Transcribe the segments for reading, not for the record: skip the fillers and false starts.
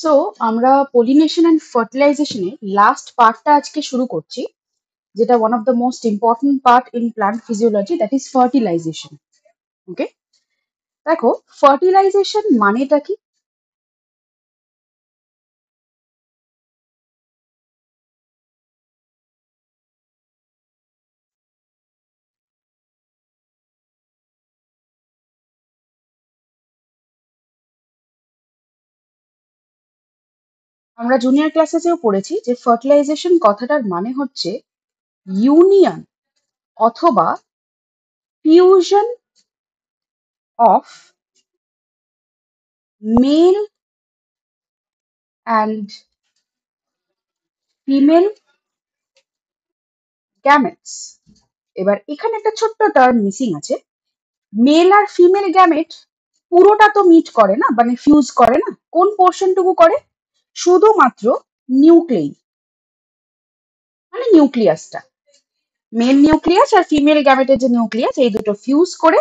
So আমরা pollination and ফার্টিলাইজেশনের last পার্টটা আজকে শুরু করছি, যেটা one of the most important part in plant physiology, that is fertilization. Okay, দেখো ফার্টিলাইজেশন মানেটা কি? আমরা জুনিয়র ক্লাসেও পড়েছি যে ফার্টিলাইজেশন কথাটার মানে হচ্ছে ইউনিয়ন অথবা fusion of male and female gametes. এবার এখানে একটা ছোট্ট টার্ম মিসিং আছে। মেল আর ফিমেল গ্যামেট পুরোটা তো মিট করে না, মানে ফিউজ করে না। কোন পোর্শনটুকু করে? শুধুমাত্র নিউক্লিয়াই, মানে নিউক্লিয়াসটা। মেল নিউক্লিয়াস আর ফিমেল গ্যামেটের যে নিউক্লিয়াস, এই দুটো ফিউজ করে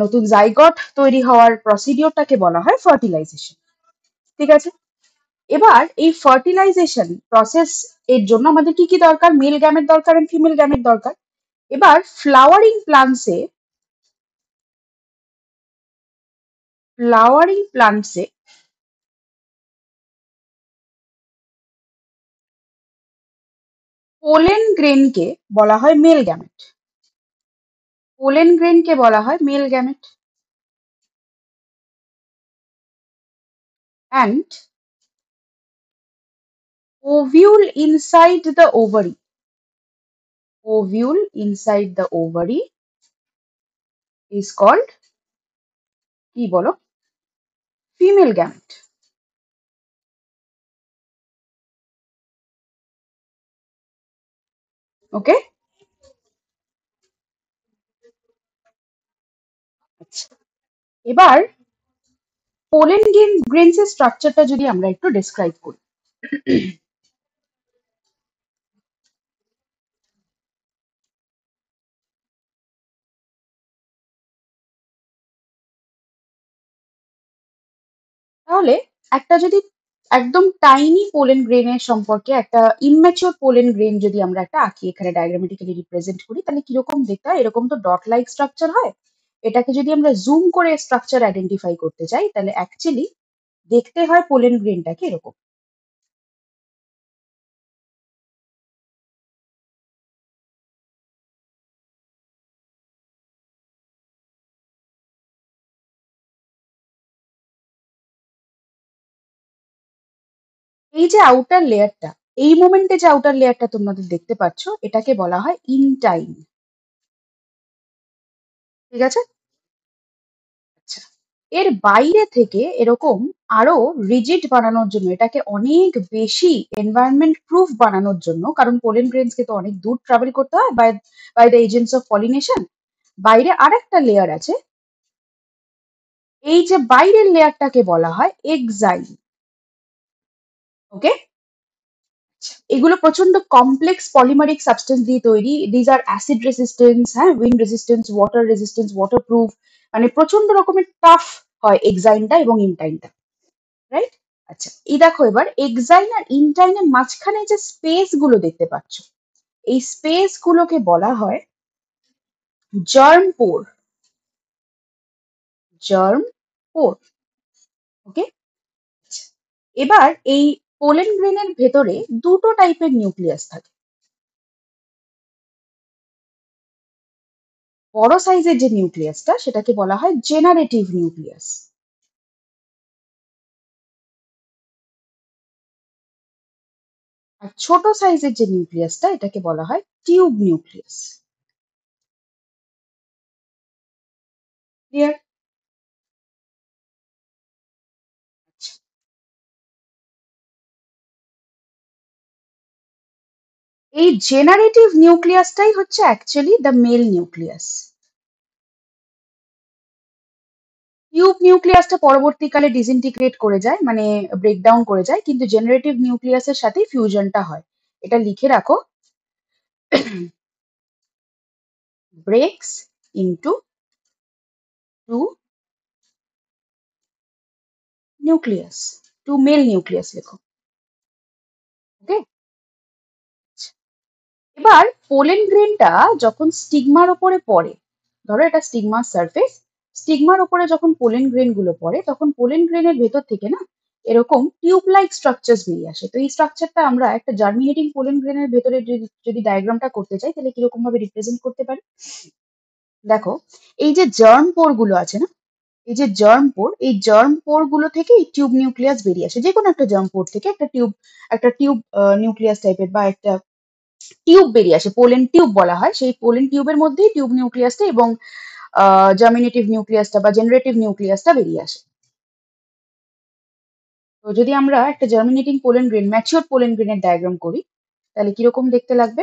নতুন জাইগট তৈরি হওয়ার প্রসিডিওরটাকে বলা হয় ফার্টিলাইজেশন। ঠিক আছে, এবার এই ফার্টিলাইজেশন প্রসেস এর জন্য আমাদের কি কি দরকার? মেল গ্যামেট দরকার আর ফিমেল গ্যামেট দরকার। এবার ফ্লাওয়ারিং প্লান্টসে পোলেন গ্রেনকে বলা হয় মেল গ্যামেট। পোলেন গ্রেনকে বলা হয় male gamete. And ovule inside the ovary, ovule inside the ovary is called, কি বলো? Female gamete. ওকে, আচ্ছা, এবার পোলেন গ্রেনসের স্ট্রাকচারটা যদি আমরা একটু ডেসক্রাইব করি। তাহলে একটা যদি একদম টাইনি পোলেন গ্রেনের সম্পর্কে, একটা ইনম্যাচিওর পোলেন গ্রেন যদি আমরা একটা আঁকি, এখানে ডায়াগ্রামেটিক্যালি রিপ্রেজেন্ট করি, তাহলে কিরকম দেখতে হয়? এরকম তো ডট লাইক স্ট্রাকচার হয়। এটাকে যদি আমরা জুম করে স্ট্রাকচার আইডেন্টিফাই করতে চাই, তাহলে অ্যাকচুয়ালি দেখতে হয় পোলেন গ্রেনটাকে এরকম। এই যে আউটার লেয়ারটা, এই মোমেন্টে যে আউটার লেয়ারটা তোমাদের দেখতে পাচ্ছ, এটাকে বলা হয় ইনটাইন। ঠিক আছে, আচ্ছা, এর বাইরে থেকে এরকম আরো রিজিড বানানোর জন্য, এটাকে অনেক বেশি এনভায়রনমেন্ট প্রুফ বানানোর জন্য, কারণ পোলেন গ্রেনসকে তো অনেক দূর ট্রাভেল করতে হয় bye bye the agents of pollination, বাইরে আরেকটা লেয়ার আছে। এই যে বাইরের লেয়ারটাকে বলা হয় এক্সাইল। ওকে, এগুলো প্রচন্ড কমপ্লেক্স পলিমারিক সাবস্টেন্স দিয়ে তৈরি। দিজ আর অ্যাসিড রেজিস্টেন্স, হ্যাঁ, উইন্ড রেজিস্টেন্স, ওয়াটার প্রুফ, মানে প্রচন্ড রকমের টাফ হয় এক্সাইনটা এবং ইনটাইনটা, রাইট? আচ্ছা, এই দেখো এবার এক্সাইন আর ইনটাইনের মাঝখানে যে স্পেস গুলো দেখতে পাচ্ছ, এই স্পেস গুলোকে বলা হয় জার্ম পোর। জার্ম পোর। ওকে, এবার এই পোলেন গ্রেনের ভেতরে দুটো টাইপের নিউক্লিয়াস থাকে। বড় সাইজের যে নিউক্লিয়াসটা, সেটাকে বলা হয় জেনারেটিভ নিউক্লিয়াস। আর ছোট সাইজের যে নিউক্লিয়াসটা, এটাকে বলা হয় টিউব নিউক্লিয়াস। ক্লিয়ার? এই জেনারেটিভ নিউক্লিয়াসটাই হচ্ছে actually the male nucleus. Tube নিউক্লিয়াসটা পরবর্তীকালে ডিসইন্টিগ্রেট করে যায়, মানে ব্রেকডাউন করে যায়, কিন্তু জেনারেটিভ নিউক্লিয়াসের সাথেই ফিউশনটা হয়। এটা লিখে রাখো, breaks into two nucleus. Two male nucleus লেখো। ওকে, এবার পোলেন গ্রেনটা যখন স্টিগমার ওপরে পড়ে, ধরো এটা স্টিগমার সারফেস, স্টিগমার ওপরে যখন পোলেন গ্রেন গুলো পড়ে তখন পোলেন গ্রেনের ভেতর থেকে না এরকম টিউব লাইক স্ট্রাকচার্স বেরিয়ে আসে। তো এই স্ট্রাকচারটা আমরা একটা জার্মিনেটিং পোলেন গ্রেনের ভেতরে যদি যদি ডায়াগ্রামটা করতে চাই তাহলে কিরকম ভাবে রিপ্রেজেন্ট করতে পারি? দেখো, এই যে জার্ম পোর গুলো আছে না, এই যে জার্ম পোর, এই জার্ম পোর গুলো থেকে এই টিউব নিউক্লিয়াস বেরিয়ে আসে। যে কোনো একটা জার্ম পোর থেকে একটা টিউব নিউক্লিয়াস টাইপের বা একটা টিউব বেরিয়ে আসে, পোলেন টিউব বলা হয়। সেই পোলেন টিউবের মধ্যেই টিউব নিউক্লিয়াসটা এবং জার্মিনেটিভ নিউক্লিয়াসটা বা জেনারেটিভ নিউক্লিয়াসটা বেরিয়ে আসে। তো যদি আমরা একটা জার্মিনেটিং পোলেন গ্রেন, ম্যাচিওর পোলেন গ্রেনের ডায়াগ্রাম করি তাহলে কিরকম দেখতে লাগবে?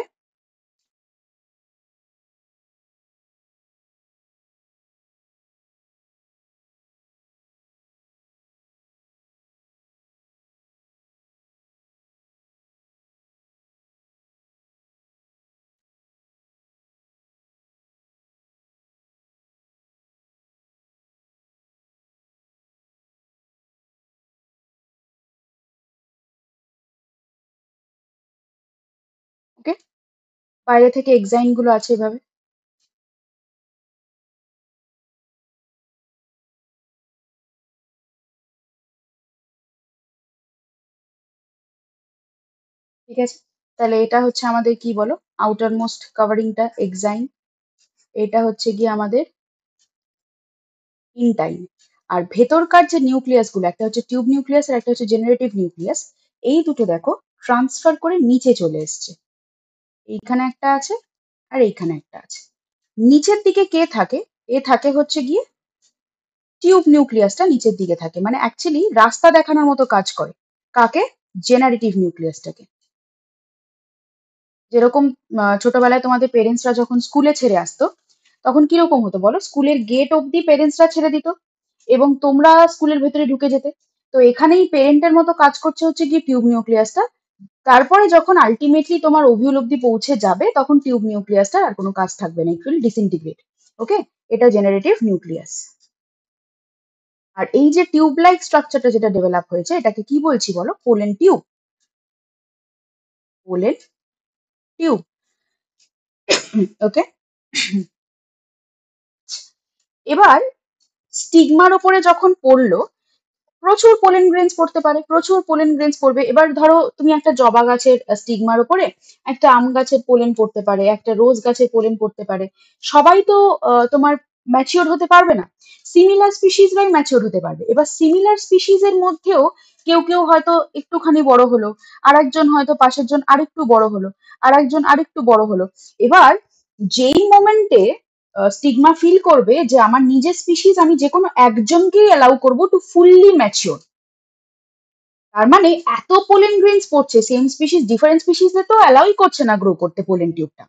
ওকে, বাইরে থেকে এক্সাইন গুলো আছে এভাবে। ঠিক আছে, তাহলে এটা হচ্ছে আমাদের কি বলো, আউটার মোস্ট কাভারিংটা এক্সাইন, এটা হচ্ছে গিয়ে আমাদের ইনটাইন। আর ভেতরকার যে নিউক্লিয়াস গুলো, একটা হচ্ছে টিউব নিউক্লিয়াস আর একটা হচ্ছে জেনারেটিভ নিউক্লিয়াস, এই দুটো দেখো ট্রান্সফার করে নিচে চলে এসছে। এইখানে একটা আছে আর এইখানে একটা আছে। নিচের দিকে কে থাকে? এ থাকে হচ্ছে গিয়ে টিউব নিউক্লিয়াসটা নিচের দিকে থাকে, মানে অ্যাকচুয়ালি রাস্তা দেখানোর মতো কাজ করে। কাকে? জেনারেটিভ নিউক্লিয়াসটাকে। যেরকম ছোটবেলায় তোমাদের পেরেন্টসরা যখন স্কুলে ছেড়ে আসতো তখন কিরকম হতো বলো, স্কুলের গেট অব্দি পেরেন্টসরা ছেড়ে দিত এবং তোমরা স্কুলের ভেতরে ঢুকে যেতে। তো এখানেই পেরেন্টের মতো কাজ করছে হচ্ছে কি টিউব নিউক্লিয়াসটা। তারপরে যখন আলটিমেটলি তোমার ওভিউল অব্দি পৌঁছে যাবে তখন টিউব নিউক্লিয়াসটার আর কোনো কাজ থাকবে না, ইট উইল ডিসইন্টিগ্রেট। ওকে, এটা জেনারেটিভ নিউক্লিয়াস। আর এই যে টিউব লাইক স্ট্রাকচারটা যেটা ডেভেলপ হয়েছে এটাকে কি বলছি বলো? Pollen tube. Pollen tube. Okay, এবার স্টিগমার ওপরে যখন পড়লো প্রচুর পোলেন গ্রেনস পড়তে পারে, প্রচুর পোলেন গ্রেনস পড়বে। এবার ধরো তুমি একটা জবা গাছের স্টিগমার ওপরে একটা আম গাছের পোলেন পড়তে পারে, একটা রোজ গাছের পোলেন পড়তে পারে। সবাই তো তোমার ম্যাচিওর হতে পারবে না, সিমিলার স্পিসিসরাই ম্যাচিওর হতে পারবে। এবার সিমিলার স্পিসিসের মধ্যেও কেউ কেউ হয়তো একটুখানি বড় হলো, আর একজন হয়তো পাশের জন আরেকটু বড় হলো, আর একজন আরেকটু বড় হলো। এবার যেই মোমেন্টে স্টিগমা ফিল করবে যে আমার নিজের স্পিসিস, আমি যে কোনো একজনকেই অ্যালাউ করবো টু ফুললি ম্যাচিওর। তার মানে এত পোলেন গ্রেনস পড়ছে, সেম স্পিসিস ডিফারেন্ট স্পিসিসে তো অ্যালাউই করছে না গ্রো করতে পোলেন টিউবটা,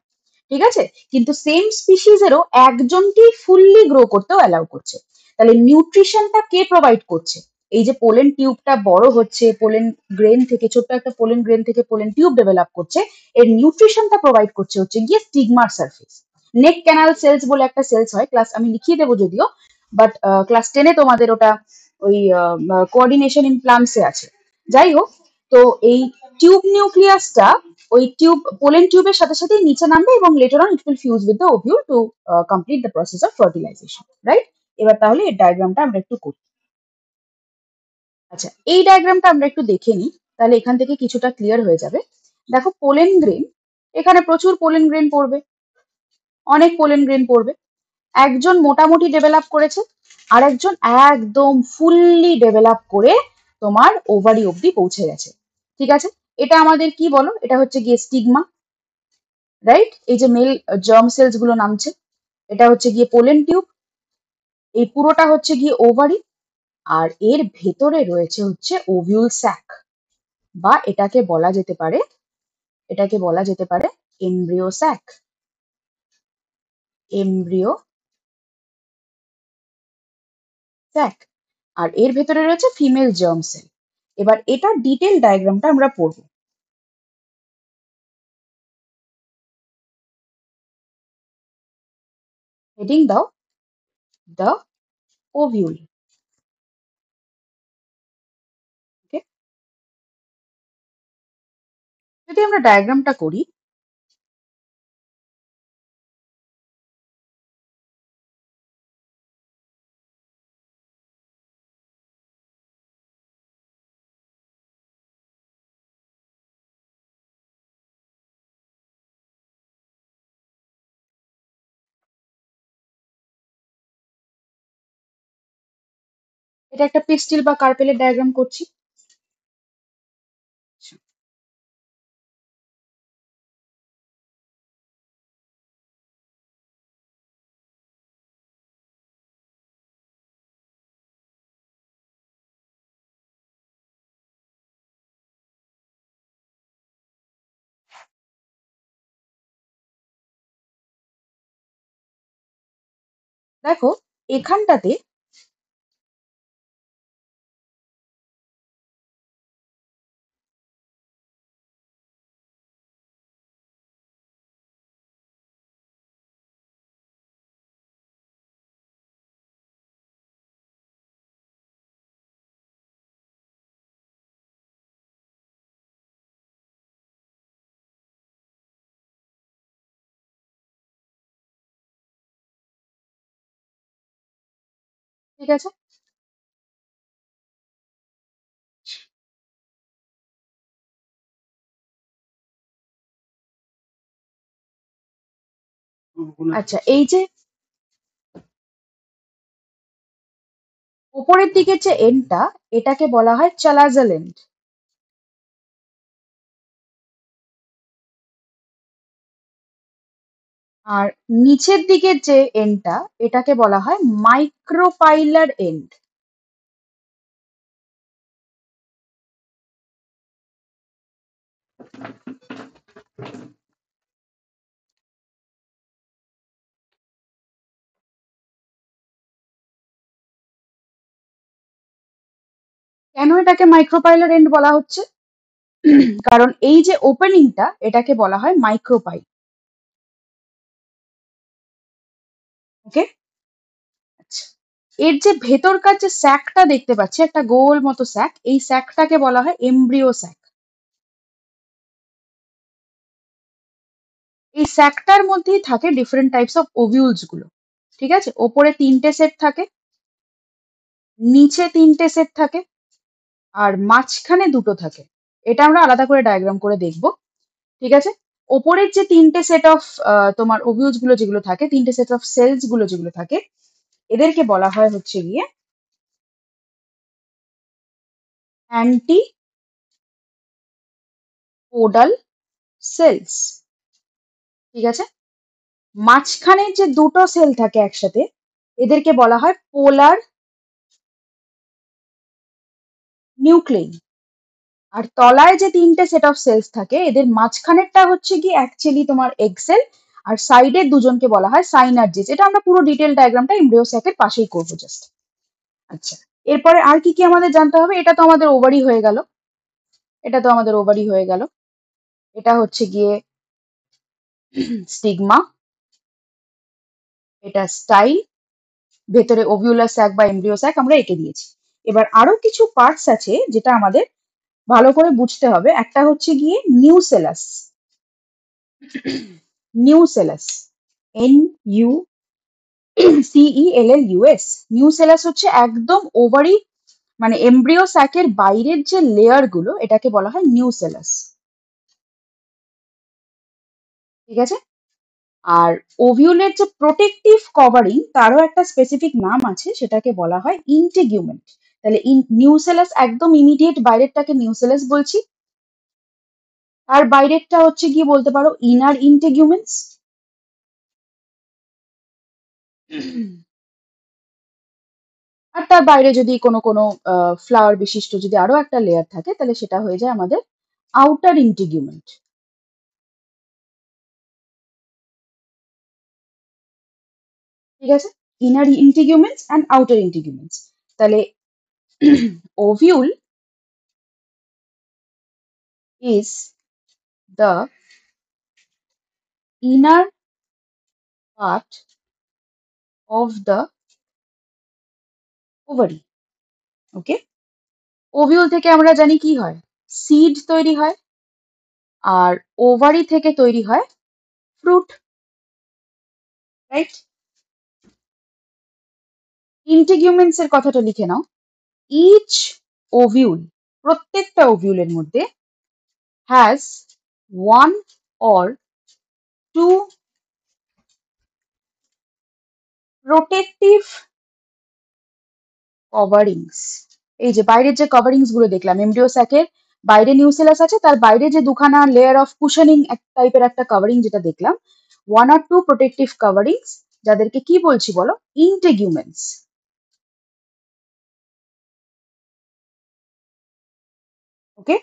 ঠিক আছে, কিন্তু সেম স্পিসিসেরও একজনকেই ফুললি গ্রো করতেও অ্যালাউ করছে। তাহলে নিউট্রিশনটা কে প্রোভাইড করছে? এই যে পোলেন টিউবটা বড় হচ্ছে, পোলেন গ্রেন থেকে, ছোট্ট একটা পোলেন গ্রেন থেকে পোলেন টিউব ডেভেলপ করছে, এর নিউট্রিশনটা প্রোভাইড করছে হচ্ছে গিয়ে স্টিগমার সারফেস। নেক ক্যানাল সেলস বলে একটা সেলস হয়, ক্লাস আমি লিখিয়ে দেবো যদিও, বাট ক্লাস 10-এ তোমাদের ওটা ওই কোঅর্ডিনেশন ইন প্লান্টসে আছে। যাই হোক, তো এই টিউব নিউক্লিয়াসটা ওই টিউব পোলেন টিউবের সাথে সাথে নিচে নামবে এবং later on it will fuse with the ovule to complete the process of fertilisation, right? এবার তাহলে এর ডায়াগ্রামটা আমরা একটু করি। আচ্ছা, এই ডায়াগ্রামটা আমরা একটু দেখে নিই, তাহলে এখান থেকে কিছুটা ক্লিয়ার হয়ে যাবে। দেখো পোলেন গ্রেন, এখানে প্রচুর পোলেন গ্রেন পড়বে, অনেক পোলেন গ্রেন পড়বে। একজন মোটামুটি ডেভেলপ করেছে, আর একজন একদম ফুললি ডেভেলপ করে তোমার ওভারি অব্দি পৌঁছে গেছে। ঠিক আছে, এটা আমাদের কি বলো? এটা হচ্ছে গিয়ে স্টিগমা, রাইট? এই যে মেল জার্ম সেলস গুলো নামছে, এটা হচ্ছে গিয়ে পোলেন টিউব, এই পুরোটা হচ্ছে গিয়ে ওভারি, আর এর ভেতরে রয়েছে হচ্ছে ওভিউল স্যাক, বা এটাকে বলা যেতে পারে এমব্রিও স্যাক, এমব্রিও স্যাক। আর এর ভেতরে রয়েছে ফিমেল জার্ম সেল। এবার এটার ডিটেল ডায়াগ্রামটা আমরা পড়বো। হেডিং দাও দ্য ওভিউল। ওকে, যদি আমরা ডায়াগ্রামটা করি, এটা একটা পেস্টিল বা কার্পেলের ডায়াগ্রাম করছি। দেখো এখানটাতে ঠিক আছে, আচ্ছা এই যে উপরের দিকের যে এন্ডটা, এটাকে বলা হয় চালাজাল এন্ড। আর নিচের দিকের যে এন্ডটা, এটাকে বলা হয় মাইক্রোপাইলার এন্ড। কেন এটাকে মাইক্রোপাইলার এন্ড বলা হচ্ছে? কারণ এই যে ওপেনিংটা, এটাকে বলা হয় মাইক্রোপাইল। ওকে, আচ্ছা, এর যে ভেতরকার যে স্যাকটা দেখতে পাচ্ছি, একটা গোল মতো স্যাক, এই স্যাকটাকে বলা হয় এমব্রিও স্যাক। এই স্যাকটার মধ্যেই থাকে ডিফারেন্ট টাইপস অফ ওভিউলস গুলো। ঠিক আছে, ওপরে 3টে সেট থাকে, নিচে 3টে সেট থাকে, আর মাঝখানে 2টো থাকে। এটা আমরা আলাদা করে ডায়াগ্রাম করে দেখব। ঠিক আছে, ওপরের যে 3টে সেট অফ তোমার ওভিউলস গুলো যেগুলো থাকে, 3টে সেট অফ সেলস গুলো যেগুলো থাকে, এদেরকে বলা হয় হচ্ছে গিয়ে অ্যান্টি পোডাল সেলস। ঠিক আছে, মাঝখানে যে 2টো সেল থাকে একসাথে, এদেরকে বলা হয় পোলার নিউক্লেই। আর তলায় যে 3টে সেট অফ সেলস থাকে, এদের মাঝখানেরটা হচ্ছে কি অ্যাকচুয়ালি তোমার এগ সেল, আর সাইডের দুজনকে বলা হয় সাইনার্জিস। এটা আমরা পুরো ডিটেল ডায়াগ্রামটা এমব্রিও স্যাকের পাশেই করবো জাস্ট। আচ্ছা, এরপরে আর কি কি আমাদের জানতে হবে? এটা তো আমাদের ওভারি হয়ে গেল, এটা তো আমাদের ওভারি হয়ে গেল। এটা হচ্ছে গিয়ে স্টিগমা, এটা স্টাইল, ভেতরে ওভিউলার স্যাক বা এমব্রিও স্যাক আমরা এঁকে দিয়েছি। এবার আরো কিছু পার্টস আছে যেটা আমাদের ভালো করে বুঝতে হবে। একটা হচ্ছে গিয়ে নিউসেলাস, নিউসেলাস, NUCELLUS। নিউসেলাস হচ্ছে একদম ওভারি, মানে এমব্রিও স্যাকের বাইরের যে লেয়ার গুলো, এটাকে বলা হয় নিউসেলাস। ঠিক আছে, আর ওভিউলের যে প্রোটেক্টিভ কভারিং, তারও একটা স্পেসিফিক নাম আছে, সেটাকে বলা হয় ইন্টিগুমেন্ট। তাহলে নিউসেলাস একদম ইমিডিয়েট বাইরেরটাকে নিউসেলাস বলছি, আর বাইরেরটা হচ্ছে গিয়ে বলতে পারো ইনার ইন্টিগুমেন্টস। আর তার বাইরে যদি কোনো কোনো ফ্লাওয়ার বিশিষ্ট যদি আরো একটা লেয়ার থাকে, তাহলে সেটা হয়ে যায় আমাদের আউটার ইন্টিগুমেন্ট। ঠিক আছে, ইনার ইন্টিগুমেন্টস অ্যান্ড আউটার ইন্টিগুমেন্টস। তাহলে ovule is the inner part of the ovary. Okay, ovule থেকে আমরা জানি কি হয়, সিড তৈরি হয়। আর ওভারি থেকে তৈরি হয় ফ্রুট, রাইট? ইন্টিগুমেন্টস এর কথাটা লিখে নাও। ইচ ওভিউল, প্রত্যেকটা ওভিউলের মধ্যে has one or two protective coverings. এই যে বাইরের যে কভারিংস গুলো দেখলাম, এমব্রিও স্যাকের বাইরে নিউসেলাস আছে, তার বাইরে যে দুখানা লেয়ার অফ কুশনিং টাইপের একটা কভারিং যেটা দেখলাম, ওয়ান আর টু প্রোটেক্টিভ কভারিংস, যাদেরকে কি বলছি বলো? ইন্টিগুমেন্টস। ওকে,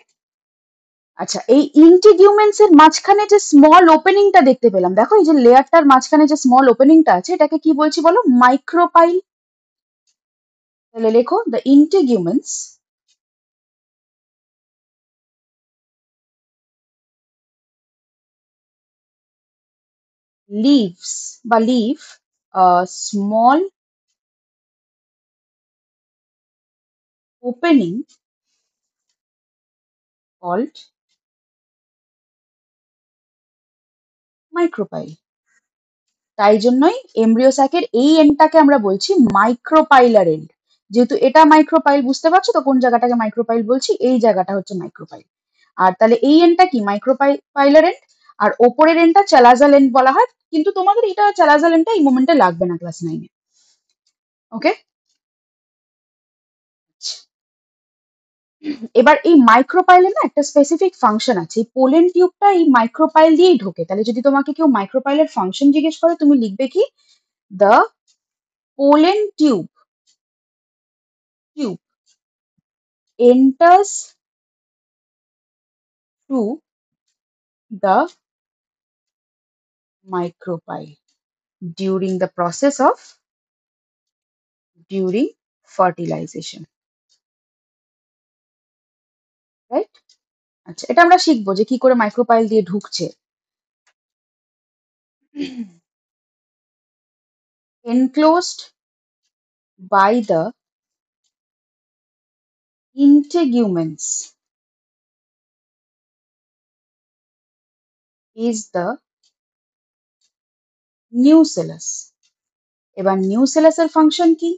আচ্ছা, এই ইন্টিগুমেন্টস এর মাঝখানে যে স্মল ওপেনিংটা দেখতে পেলাম, দেখো এই যে লেয়ারটার মাঝখানে যে স্মল ওপেনিংটা আছে, এটাকে কি বলছি বলো? মাইক্রোপাইল। তাহলে লেখো দ্য ইন্টিগুমেন্টস leaves বা leaf a small opening called micropyle। তাই জন্যই এমব্রিও স্যাকের এই এন্ডটাকে আমরা বলছি মাইক্রোপাইলার এন্ড। যেহেতু এটা মাইক্রোপাইল, বুঝতে পারছো তো কোন জায়গাটাকে মাইক্রোপাইল বলছি? এই জায়গাটা হচ্ছে মাইক্রোপাইল। আর তাহলে এই এন্ডটা কি? মাইক্রোপাইলার এন্ড। আর ওপরের এন্ডটা চ্যালাজাল এন্ড বলা হয়, কিন্তু তোমাদের এটা চ্যালাজাল এন্ডটা এই মোমেন্টে লাগবে না ক্লাস 9-এ। ওকে, এবার এই মাইক্রোপাইলের না একটা স্পেসিফিক ফাংশন আছে। এই পোলেন টিউবটা এই মাইক্রোপাইল দিয়েই ঢোকে। তাহলে যদি তোমাকে কেউ মাইক্রোপাইলের ফাংশন জিজ্ঞেস করে, তুমি লিখবে কি? The pollen tube enters to the micropyle during the process of during fertilization, right? আচ্ছা, এটা আমরা শিখবো যে কি করে মাইক্রোপাইল দিয়ে ঢুকছে। enclosed by the integuments is the nucellus। এবার নিউসেলাসের ফাংশন কি?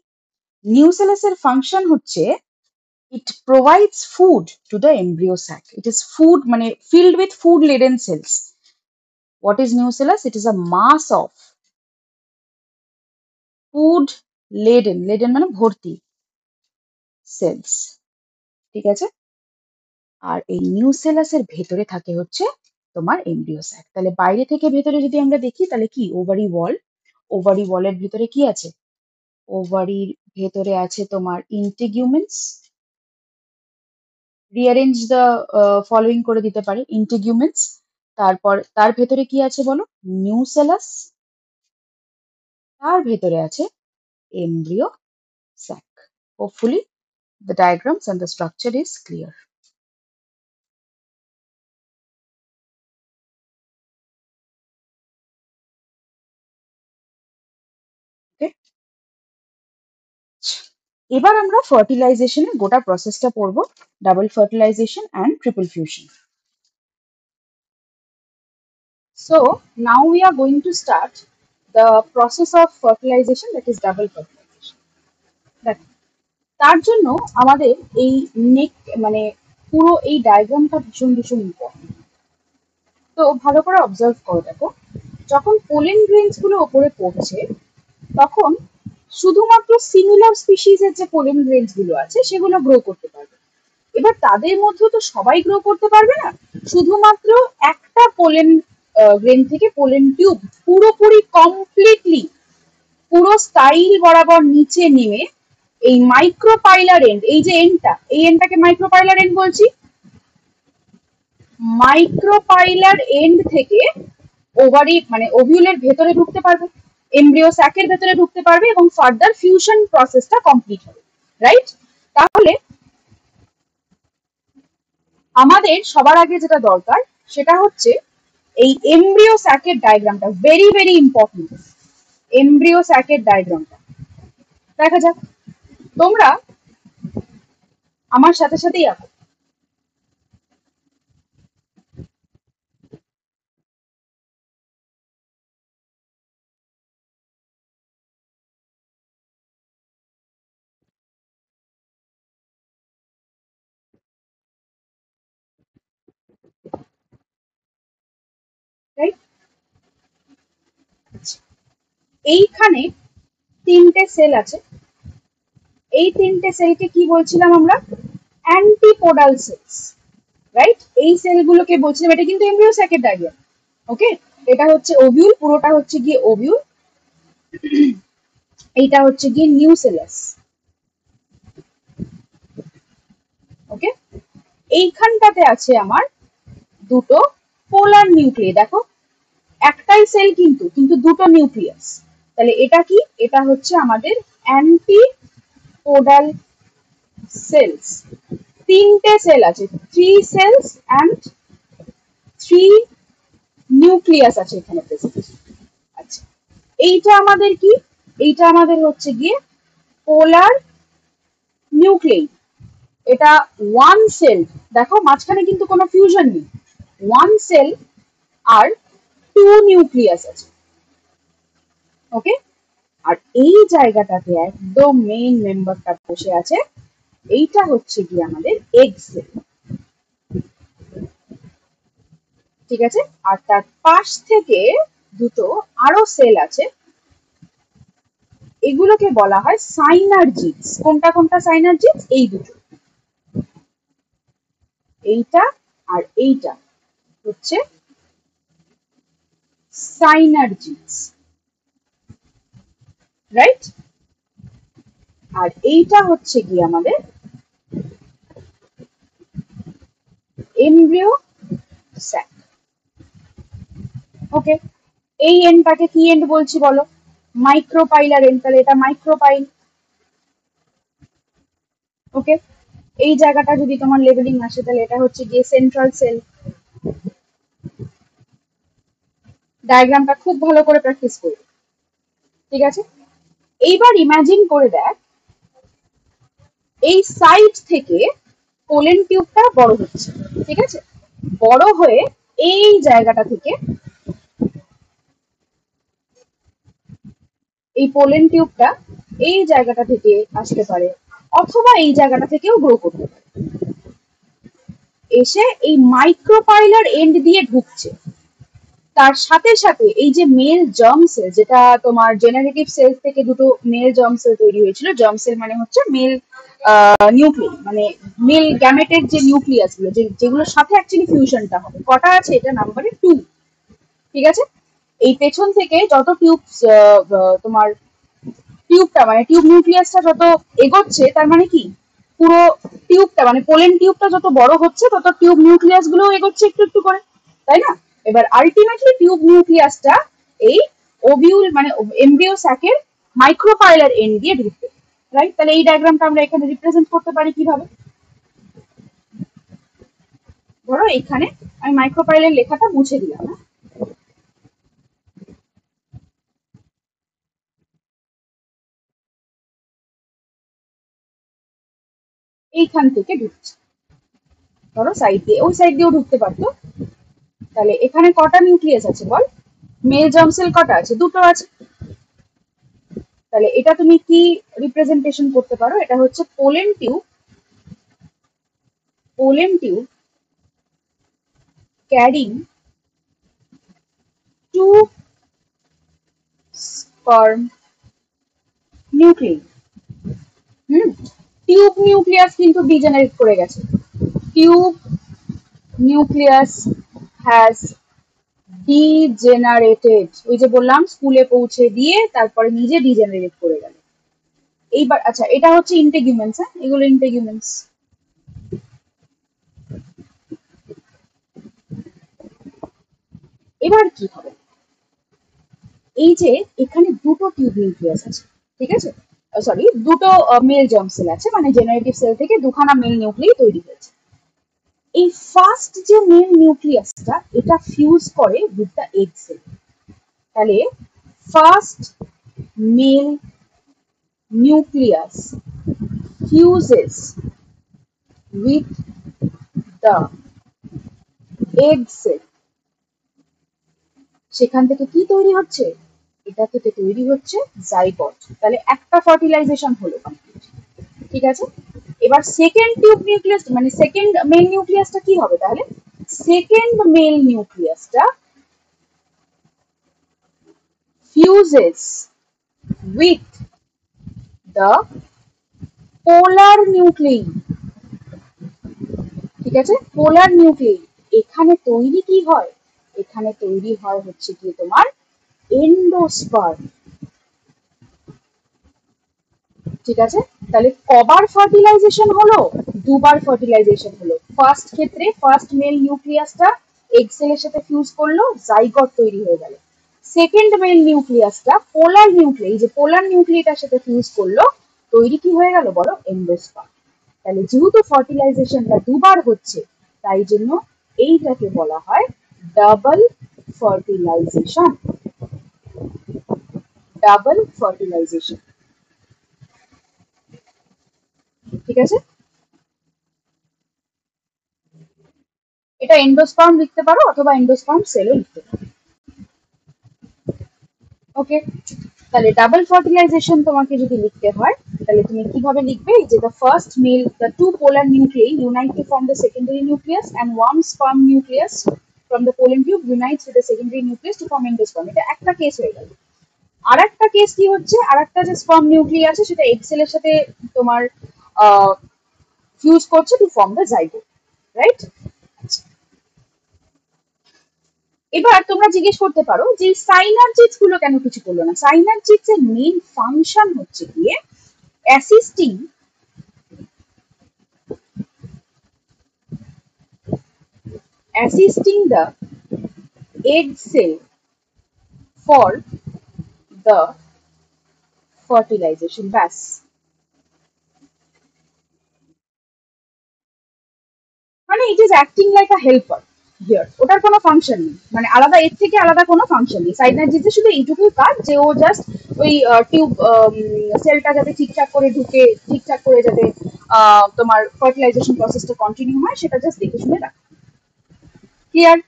নিউসেলাসের ফাংশন হচ্ছে it provides food to the embryo sac. It is food মানে filled with food laden cells. What is nucellus? It is a mass of food laden, laden মানে ভর্তি, sales, ঠিক আছে? আর এই নিউসেলাসের ভেতরে থাকে হচ্ছে তোমার এমব্রিও স্যাক। তাহলে বাইরে থেকে ভেতরে যদি আমরা দেখি, তাহলে কি? ওভারি ওয়াল। ওভারি ওয়ালের ভিতরে কি আছে? ওভারির ভেতরে আছে তোমার ইন্টিগুমেন্টস। রিঅ্যারেঞ্জ দ্য ফলোইং করে দিতে পারে, ইন্টিগুমেন্টস। তারপর তার ভেতরে কি আছে বলো? নিউসেলাস। তার ভেতরে আছে embryo sac. Hopefully the diagrams and the structure is clear. Okay, এবার আমরা ফার্টিলাইজেশনের গোটা প্রসেসটা পড়বো, double fertilisation and triple fusion. So now we are going to start the process of fertilization, that is double fertilization. দেখো, তার জন্য আমাদের এই নেক মানে পুরো এই ডায়াগ্রামটা ভীষণ ভীষণ ইম্পর্টেন্ট। তো ভালো করে অবজার্ভ করো, দেখো যখন পোলেন গ্রেনস গুলো ওপরে পড়ছে, তখন শুধুমাত্র সিমিলার স্পিসিসের যে পোলেন গ্রেনস গুলো আছে সেগুলো গ্রো করতে পারবে। এবার তাদের মধ্যে তো সবাই গ্রো করতে পারবে না, শুধুমাত্র একটা পোলেন গ্রেন থেকে পোলেন টিউব পুরোপুরি কমপ্লিটলি পুরো স্টাইল বরাবর নিচে নেমে এই মাইক্রোপাইলার এন্ড, এই যে এন্ডটা, এই এন্ডটাকে মাইক্রোপাইলার এন্ড বলছি, মাইক্রোপাইলার এন্ড থেকে ওভারি মানে ওভিউলের ভেতরে ঢুকতে পারবে, এমব্রিও স্যাকের ভেতরে ঢুকতে পারবে এবং ফার্দার ফিউশন প্রসেসটা কমপ্লিট হবে, রাইট? তাহলে আমাদের সবার আগে যেটা দরকার সেটা হচ্ছে এই এমব্রিও স্যাকের ডায়াগ্রামটা, ভেরি ভেরি ইম্পর্টেন্ট। এমব্রিও স্যাকের ডায়াগ্রামটা দেখা যাক, তোমরা আমার সাথে সাথেই আঁকো। রাইট? এইখানে তিনটে সেল আছে, এই তিনটে সেলকে কি বলছিলাম আমরা? Antipodal sales, right? এই সেলগুলোকে বলছিলাম, এটা কিন্তু এমব্রিও স্যাকের ডায়াগ্রাম। ওকে, এটা হচ্ছে ওভিউল, পুরোটা হচ্ছে গিয়ে ওভিউল, এইটা হচ্ছে গিয়ে নিউসেলাস। ওকে, এইখানটাতে আছে আমার দুটো পোলার নিউক্লিয়াস, দেখো একটাই সেল কিন্তু কিন্তু দুটো নিউক্লিয়াস, তাহলে এটা কি? এটা হচ্ছে আমাদের অ্যান্টিপোডাল সেলস। তিনটে সেল আছে, 3 সেলস অ্যান্ড 3 নিউক্লিয়াস আছে এখানে প্রেজেন্ট। আচ্ছা, এইটা আমাদের কি? এইটা আমাদের হচ্ছে গিয়ে পোলার নিউক্লিয়াই। এটা ওয়ান সেল, দেখো মাঝখানে কিন্তু কোনো ফিউশন নেই, ওয়ান সেল আর 2 নিউক্লিয়াস আছে। ওকে, আর এই জায়গাটাতে একদম মেইন মেম্বারটা বসে আছে, এইটা হচ্ছে কি আমাদের এগ সেল। ঠিক আছে, আর তার পাশ থেকে দুটো আরো সেল আছে, এগুলোকে বলা হয় সাইনার্জিডস। কোনটা কোনটা সাইনার্জিডস? এই দুটো, এইটা আর এইটা হচ্ছে সাইনার্জিডস, রাইট? আর এইটা হচ্ছে কি আমাদের এমব্রিও স্যাক। ওকে, এই এন্ডটাকে কি এন্ড বলছি বলো? মাইক্রোপাইলার এন্ড, তাহলে এটা মাইক্রোপাইল। ওকে, এই জায়গাটা যদি তোমার লেবেলিং আসে তাহলে এটা হচ্ছে গিয়ে সেন্ট্রাল সেল। ডায়াগ্রামটা খুব ভালো করে প্র্যাকটিস করবে, ঠিক আছে? এইবার ইমাজিন করে দেখ, এই সাইড থেকে পোলেন টিউবটা বড় হচ্ছে, ঠিক আছে? বড় হয়ে এই জায়গাটা থেকে, এই পোলেন টিউবটা এই জায়গাটা থেকে আসতে পারে, অথবা এই জায়গাটা থেকেও গ্রো করতে পারে, এসে এই মাইক্রোপাইলার এন্ড দিয়ে ঢুকছে। তার সাথে সাথে এই যে মেল জার্ম সেল, যেটা তোমার জেনারেটিভ সেল থেকে দুটো মেল জার্ম সেল তৈরি হয়েছিল, জার্ম সেল মানে হচ্ছে মেল নিউক্লিয়াস, মানে মেল গ্যামেটের যে নিউক্লিয়াস গুলো, যেগুলোর সাথে অ্যাকচুয়ালি ফিউশনটা হবে, কটা আছে? এটা নাম্বারে 2। ঠিক আছে, এই পেছন থেকে যত টিউব তোমার টিউবটা মানে টিউব নিউক্লিয়াসটা যত এগোচ্ছে, তার মানে কি পুরো টিউবটা মানে পোলেন টিউবটা যত বড় হচ্ছে তত টিউব নিউক্লিয়াস গুলো এগোচ্ছে একটু একটু করে, তাই না? এবার আলটিমেটলি টিউব নিউক্লিয়াসটা এই ওভিউল মানে এমব্রিও স্যাকের মাইক্রোপাইলার এন্ড দিয়ে ঢুকবে, রাইট? তাহলে এই ডায়াগ্রামটা আমরা এখানে রিপ্রেজেন্ট করতে পারি কিভাবে? ধরো এখানে আমি মাইক্রোপাইলার লেখাটা মুছে দিলাম, হ্যাঁ? এইখান থেকে ঢুকছে, ধরো সাইড দিয়ে, ওই সাইড দিয়েও ঢুকতে পারতো। তাহলে এখানে কটা নিউক্লিয়াস আছে বল? মেল জার্ম সেল কটা আছে? দুটো আছে। তাহলে এটা তুমি কি রিপ্রেজেন্টেশন করতে পারো? এটা হচ্ছে pollen tube, pollen tube carrying 2 sperm nuclei. Tube nucleus কিন্তু ডিজেনারেট করে গেছে, টিউব নিউক্লিয়াস হ্যাজ ডিজেনারেটেড। ওই যে বললাম স্কুলে পৌঁছে দিয়ে তারপরে নিজে ডিজেনারেট করে গেল। এইবার আচ্ছা, এটা হচ্ছে ইন্টেগুমেন্টস, হ্যাঁ, এগুলো ইন্টেগুমেন্টস। এবার কি হবে? এই যে এখানে দুটো টিউব নিউক্লিয়াস আছে, ঠিক আছে, সরি দুটো মেল জার্ম সেল আছে, মানে জেনারেটিভ সেল থেকে দুখানা মেল নিউক্লিয়াস তৈরি হয়েছে। এই ফার্স্ট যে মেল নিউক্লিয়াসটা, এটা ফিউজ করে উইথ দ্য এগ সেল। তাহলে first male nucleus fuses with the egg cell। সেখান থেকে কি তৈরি হচ্ছে? এটা থেকে তৈরি হচ্ছে জাইগট। তাহলে একটা ফার্টিলাইজেশন হলো কমপ্লিট, ঠিক আছে? এবার সেকেন্ড টিউব নিউক্লিয়াস মানে সেকেন্ড মেল নিউক্লিয়াসটা কি হবে? তাহলে সেকেন্ড মেল নিউক্লিয়াসটা fuses with the polar nuclei, ঠিক আছে, পোলার নিউক্লিয়াই। এখানে তৈরি কি হয়, এখানে তৈরি হয় হচ্ছে কি তোমার এন্ডোস্পার্ম, ঠিক আছে। তাহলে কবার ফার্টিলাইজেশন হলো, দুবার ফার্টিলাইজেশন হলো। ফার্স্ট ক্ষেত্রে ফার্স্ট মেল নিউক্লিয়াসটা এগ সেলের সাথে ফিউজ করলো, জাইগট তৈরি হয়ে গেল। সেকেন্ড মেল নিউক্লিয়াসটা পোলার নিউক্লিয়াই, যে পোলার নিউক্লিয়াটার সাথে ফিউজ করলো, তৈরি কি হয়ে গেল বলো, এন্ডোস্পার্ম। তাহলে যেহেতু ফার্টিলাইজেশনটা দুবার হচ্ছে, তাই জন্য এইটাকে বলা হয় ডাবল ফার্টিলাইজেশন, ডাবল ফার্টিলাইজেশন, ঠিক আছে। এটা এন্ডোস্পার্ম লিখতে পারো অথবা এন্ডোস্পার্ম সেলও লিখতে পারো। ওকে, তাহলে ডাবল ফার্টিলাইজেশন তোমাকে যদি লিখতে হয়, তাহলে তুমি কিভাবে লিখবে, যে the first male, the two polar nuclei unite to form the secondary nucleus and one sperm nucleus from the pollen tube unites with the secondary nucleus to form endosperm। এটা একটা কেস হয়ে গেল। আর একটা কেস কি হচ্ছে, আর একটা যে sperm nucleus আছে সেটা এগ সেলের সাথে তোমার ফিউজ করছে to form the zygote, right. এবার তোমরা জিজ্ঞেস করতে পারো যে সাইনার্জিডস গুলো কেন কিছু করলো না। সাইনার্জিডস এর মেইন ফাংশন হচ্ছে গিয়ে assisting the egg cell for the fertilization, ব্যাস। মানে it is acting like a helper here, ওটার কোনো ফাংশন নেই, মানে আলাদা, এর থেকে আলাদা কোনো ফাংশন নেই। সাইনার্জিডসের শুধু এইটুকুই কাজ যে ও জাস্ট ওই টিউব সেলটা যাতে ঠিকঠাক করে ঢুকে, ঠিকঠাক করে যাতে তোমার ফার্টিলাইজেশন প্রসেসটা কন্টিনিউ হয়, সেটা জাস্ট দেখে শুনে রাখা। ক্লিয়ার?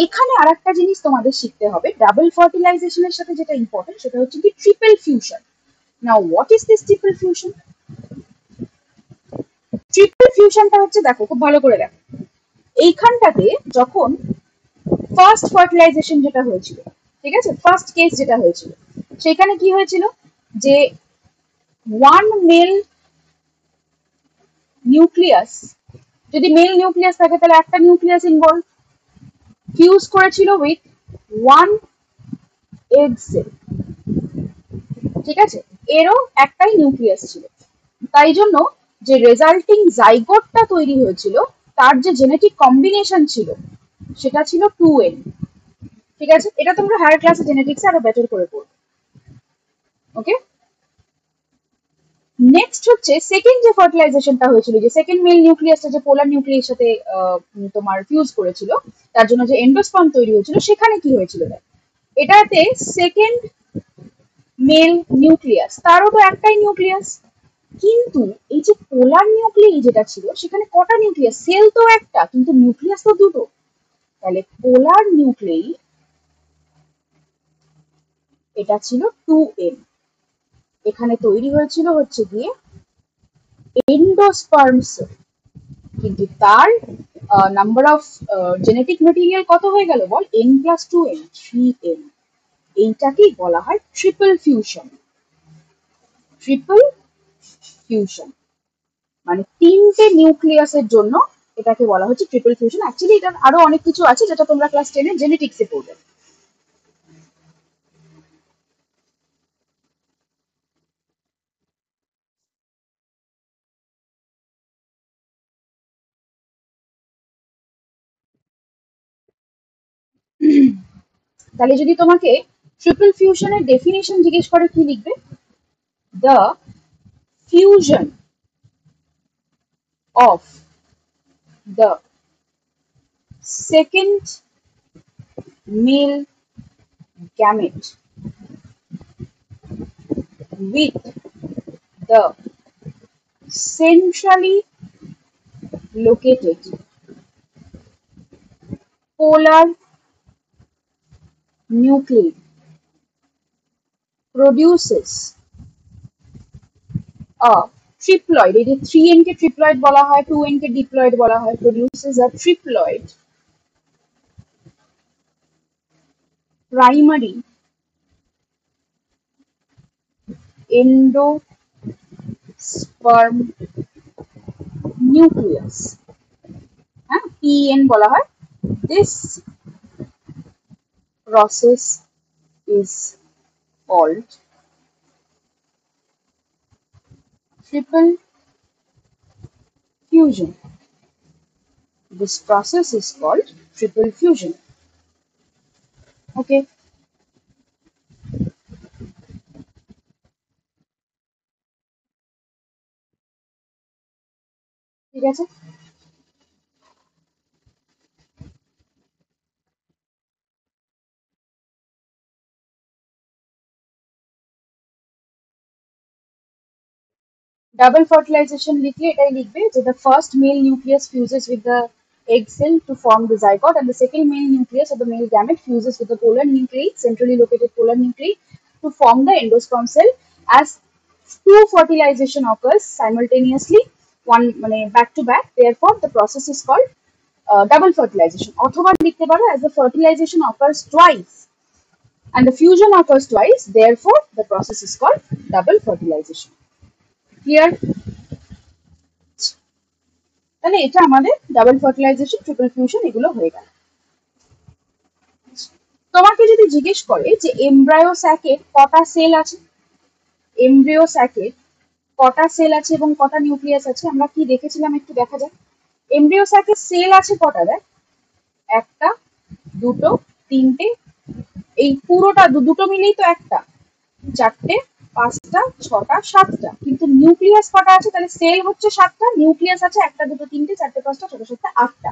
এখানে আর একটা জিনিস তোমাদের শিখতে হবে, ডাবল ফার্টিলাইজেশনের সাথে যেটা ইম্পর্টেন্ট সেটা হচ্ছে কি triple fusion. Now what is this triple fusion? Triple ফিউশনটা হচ্ছে, দেখো খুব ভালো করে দেখো, এইখানটাতে যখন ফার্স্ট ফার্টিলাইজেশন যেটা হয়েছিল, ঠিক আছে, ফার্স্ট কেস যেটা হয়েছিল, সেখানে কি হয়েছিল, যে ওয়ান মেল নিউক্লিয়াস, যদি মেল নিউক্লিয়াস থাকে তাহলে একটা নিউক্লিয়াস ইনভলভ, ফিউজ করেছিল উইথ ওয়ান এগ সেল, ঠিক আছে, এরও একটাই নিউক্লিয়াস ছিল। তাই জন্য যে রেজাল্টিং জাইগোটটা তৈরি হয়েছিল, তার যে জেনেটিক কম্বিনেশন ছিল সেটা ছিল 2n, ঠিক আছে। এটা তোমরা হায়ার ক্লাসে জেনেটিক্সে আরো বেটার করে পড়বে। ওকে, নেক্সট হচ্ছে সেকেন্ড যে ফার্টিলাইজেশনটা হয়েছিল, যে সেকেন্ড মেল নিউক্লিয়াসটা যে পোলার নিউক্লিয়াসের সাথে তোমার ফিউজ করেছিল, তার জন্য যে এন্ডোস্পার্ম তৈরি হয়েছিল, সেখানে কি হয়েছিল, এটাতে সেকেন্ড মেল নিউক্লিয়াস, তারও তো একটাই নিউক্লিয়াস, কিন্তু এই যে পোলার নিউক্লিয়াই যেটা ছিল, সেখানে কটা নিউক্লিয়াস, সেল তো একটা কিন্তু নিউক্লিয়াস তো দুটো। তাহলে পোলার নিউক্লিয়াই এটা ছিল 2n, এখানে তৈরি হয়েছিল হচ্ছে গিয়ে এন্ডোস্পার্ম সেল, কিন্তু তার নাম্বার অফ জেনেটিক মেটেরিয়াল কত হয়ে গেল বল, n+2n, 3n। এইটাকেই বলা হয় ট্রিপল ফিউশন। ট্রিপল ফিউশন মানে তিনটে নিউক্লিয়াসের জন্য এটাকে বলা হচ্ছে ট্রিপল ফিউশন। অ্যাকচুয়ালি এটার আরো অনেক কিছু আছে যেটা তোমরা ক্লাস 10 এ জেনেটিক্সে পড়বে। তাহলে যদি তোমাকে ট্রিপল ফিউশনের ডেফিনেশন জিজ্ঞেস করে, কি লিখবে? The fusion of the second male gamete with the centrally located polar nuclei produces a triploid, এই যে 3n কে ট্রিপ্লয়েড বলা হয়, 2n কে ডিপ্লয়েড বলা হয়, produces a triploid primary endosperm nucleus, হ্যাঁ, PEN বলা হয়। This process is called triple fusion. This process is called triple fusion. Okay. ঠিক আছে। ডাবল ফার্টিলাইজেশন লিখলে এটাই লিখবে যে the first male nucleus fuses with the egg cell to form the zygote and the second male nucleus of the male gamete fuses with the polar nuclei, centrally located polar nuclei, to form the endosperm cell. As two fertilization occurs simultaneously, one back to back, therefore the process is called double fertilization. অথবা লিখতে পারো as the fertilization occurs twice and the fusion occurs twice, therefore the process is called double fertilization. Clear? তাহলে এটা আমাদের double fertilisation, triple fusion এগুলো হয়ে গেল। তোমাকে যদি জিজ্ঞেস করে যে এমব্রায়ো স্যাকের কটা সেল আছে, এমব্রিও স্যাকের কটা সেল আছে এবং কটা নিউক্লিয়াস আছে, আমরা কি দেখেছিলাম একটু দেখা যাক। এমব্রিও স্যাকের সেল আছে কটা, দেখ, একটা, দুটো, তিনটে, এই পুরোটা দুটো মিলেই তো একটা, চারটে, পাঁচটা, ছটা, সাতটা, কিন্তু নিউক্লিয়াস কটা আছে, তাহলে সেল হচ্ছে সাতটা, নিউক্লিয়াস আছে একটা, দুটো, তিনটে, চারটে, পাঁচটা, ছটা, সাতটা, আটটা,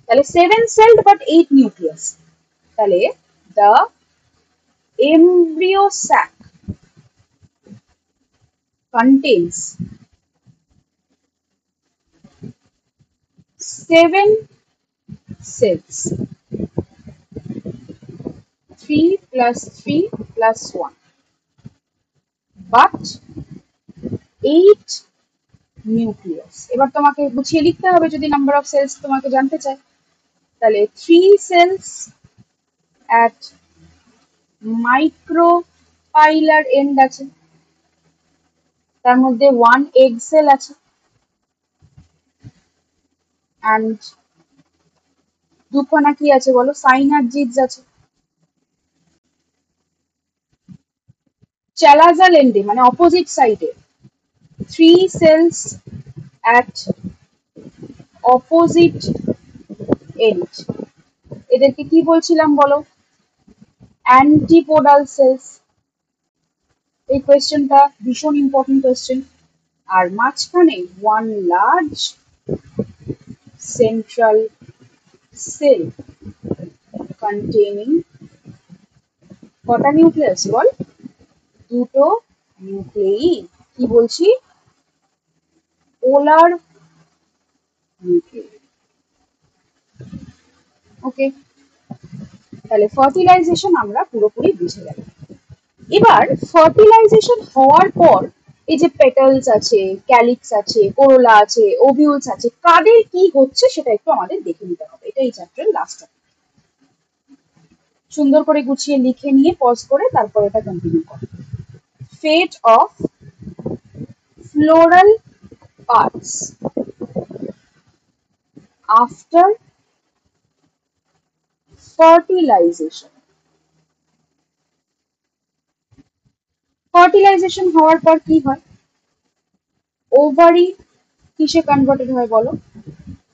তাহলে 7 celled but 8 nucleus. তাহলে the embryo sac contains 7 cells, 3 plus 3 plus 1, but 8 nucleus. এবার তোমাকে গুছিয়ে লিখতে হবে যদি নাম্বার অফ সেলস তোমাকে জানতে চায়। তাহলে 3 cells at micropylar end আছে, তার মধ্যে 1 egg cell আছে, and দুখানা কি আছে বলো, সাইনার্জিডস আছে। চ্যালাজাল এন্ডে মানে অপোজিট সাইডে 3 cells at opposite end, এদেরকে কি বলছিলাম বলো, অ্যান্টিপোডাল সেলস। এই কোয়েশ্চেনটা ভীষণ ইম্পর্টেন্ট কোয়েশ্চেন। আর মাঝখানে one large central cell containing কটা নিউক্লিয়াস বল, দুটো নিউক্লিয়াই। কি বলছি, পোলার নিউক্লিয়াই। ওকে, তাহলে ফার্টিলাইজেশন আমরা পুরোপুরি বুঝে গেলাম। এবার ফার্টিলাইজেশন হওয়ার পর এই যে পেটালস আছে, ক্যালিক্স আছে, কোরোলা আছে, ওভিউলস আছে, কাদের কি হচ্ছে সেটা একটু আমাদের দেখে নিতে হবে। এটা এই চ্যাপ্টারের লাস্ট। সুন্দর করে গুছিয়ে লিখে নিয়ে পজ করে তারপর এটা কন্টিনিউ করো। Fate of floral parts after fertilisation. Fertilisation হওয়ার পর কি হয়, ওভারি কিসে কনভার্টেড হয় বলো,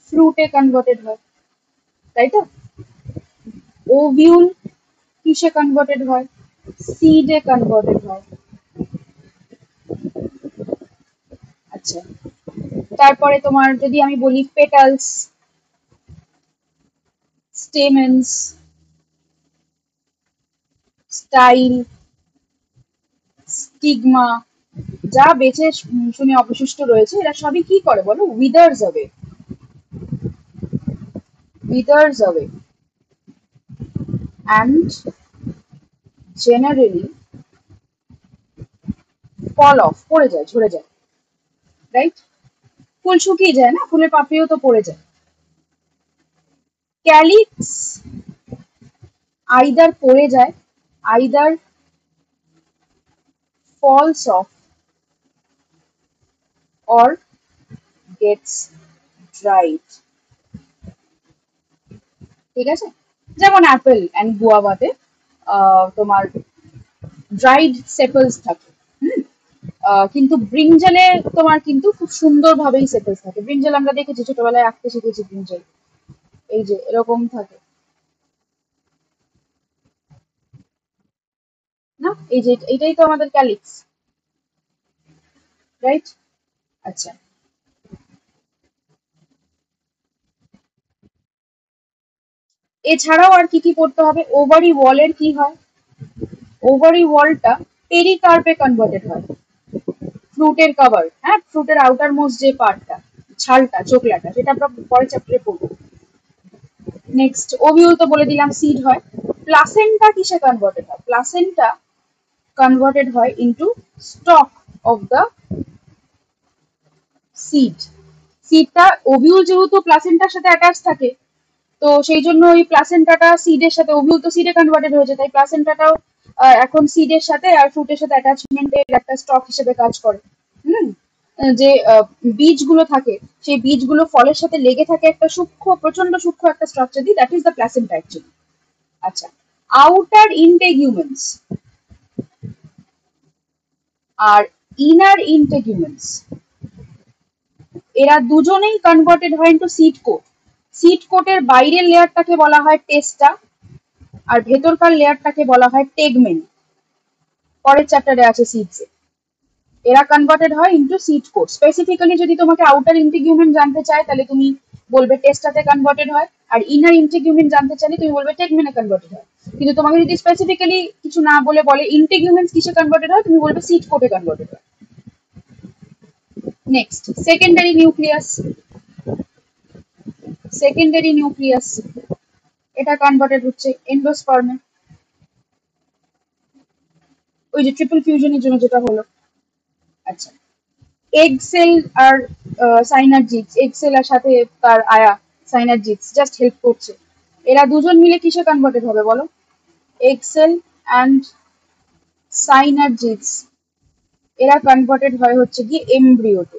ফ্রুটে কনভার্টেড হয়, তাই তো। ওভিউল কিসে কনভার্টেড হয়, সিডে কনভার্টেড হয়। আচ্ছা, তারপরে তোমার যদি আমি বলি পেটালস, স্টেমেন্স, স্টাইল, স্টিগমা, যা বেঁচে শুনে অবশিষ্ট রয়েছে এরা সবই কি করে বলো, উইদার্স হবে, withers away and generally fall off, পড়ে যায়, ঝরে যায়, রাইট। ফুল শুকিয়ে যায় না, ফুলের পাপড়িও তো পড়ে যায়। ক্যালিক্স আইদার পড়ে যায়, either falls off or gets dried, ঠিক আছে? যেমন অ্যাপেল অ্যান্ড গুয়াভাতে তোমার ড্রাইড সেপলস থাকে। হুম। কিন্তু ব্রিঞ্জালে তোমার কিন্তু খুব সুন্দরভাবেই সেপলস থাকে। ব্রিঞ্জাল আমরা দেখেছি, ছোটবেলায় আঁকতে শিখেছি ব্রিঞ্জাল, এই যে এরকম থাকে না, এই যে এটাই তো আমাদের ক্যালিক্স, রাইট? আচ্ছা, এছাড়াও আর কি কি পড়তে হবে? ওভারি ওয়ালের কি হয়? ওভারি ওয়ালটা পেরিকার্পে কনভার্টেড হয়। ফ্রুটের কভার, হ্যাঁ, ফ্রুটের আউটার মোস্ট যে পার্টটা, ছালটা, চোকলাটা, সেটা আমরা পরের চ্যাপ্টারে পড়বো। নেক্সট, ওভিউল তো বলে দিলাম সিড হয়। প্লাসেন্টা কিসে কনভার্টেড হয়? প্লাসেন্টা কনভার্টেড হয় into stock of the seed. সিডটা, ওভিউল যেহেতু প্লাসেন্টার সাথে অ্যাটাচ থাকে, তো সেই জন্য ওই প্লাসেন্টাটা সিডের সাথে, ওভিউল তো সিডে কনভার্টেড হয়েছে, তাই প্লাসেন্টাটাও এখন সিডের সাথে আর ফ্রুটের সাথে অ্যাটাচমেন্টের একটা স্টক হিসেবে কাজ করে। হুম। যে বীজগুলো থাকে, সেই বীজগুলো ফলের সাথে লেগে থাকে একটা সূক্ষ্ম, প্রচন্ড সূক্ষ্ম একটা স্ট্রাকচার দিয়ে, that is the placenta actually. আচ্ছা, আউটার ইন্টেগুমেন্টস আর ইনার ইন্টেগুমেন্টস, এরা দুজনেই কনভার্টেড হয় ইন্টু সিড কোট। সিড কোটের বাইরের লেয়ারটাকে বলা হয় টেস্টা, আর ভেতরকার লেয়ারটাকে বলা হয় টেগমেন। পরের চ্যাপ্টারে আছে সিডসে। এরা কনভার্টেড হয় ইনটু সিড কোট। স্পেসিফিক্যালি যদি তোমাকে আউটার ইন্টিগুমেন্ট জানতে চায়, তাহলে তুমি বলবে টেস্টাতে কনভার্টেড হয়, আর ইনার ইন্টিগুমেন্ট জানতে চাইলে তুমি বলবে টেগমেনে কনভার্টেড হয়। কিন্তু তোমাকে যদি স্পেসিফিক্যালি কিছু না বলে বলে ইন্টিগুমেন্টস কিসে কনভার্টেড হয়, তুমি বলবে সিড কোটে কনভার্টেড হয়। Next, secondary nucleus. Secondary nucleus এটা কনভার্টেড হচ্ছে এন্ডোস্পার্মে, ওই যে ট্রিপল ফিউশনের জন্য যেটা হলো। আচ্ছা, এগ সেল আর সাইনার্জিক্স, এগ সেল আর সাথে তার আয়া সাইনার্জিক্স জাস্ট হেল্প করছে। এরা দুজন মিলে কিসে কনভার্টেড হবে বলো? এগ সেল অ্যান্ড সাইনার্জিক্স, এরা কনভার্টেড হয় হচ্ছে কি এমব্রিওতে।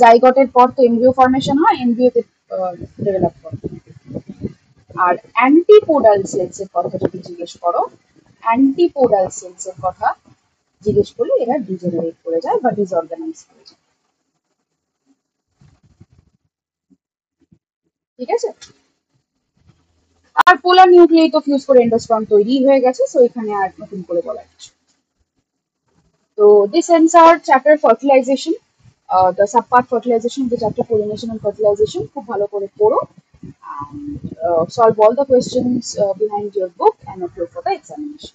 জাইগটের পর তো এমব্রিও ফর্মেশন হয়, এমব্রিওতে ডেভেলপ করে। আর অ্যান্টিপোডাল সেলস এর কথা যদি জিজ্ঞেস করো, অ্যান্টিপোডাল সেলস এর কথা জিজ্ঞেস করলে এরা ডিজেনারেট করে যায় বা ডিসঅর্গানাইজ করে যায়, ঠিক আছে? আর পোলার নিউক্লিয়াই তো ফিউজ করে এন্ডোস্পার্ম তৈরি হয়ে গেছে, সো এখানে আর নতুন করে বলার কিছু। তো this ends our chapter fertilisation, the sub part fertilisation, the chapter pollination and fertilisation. খুব ভালো করে পড়ো and solve all the questions behind your book and appear for the examination.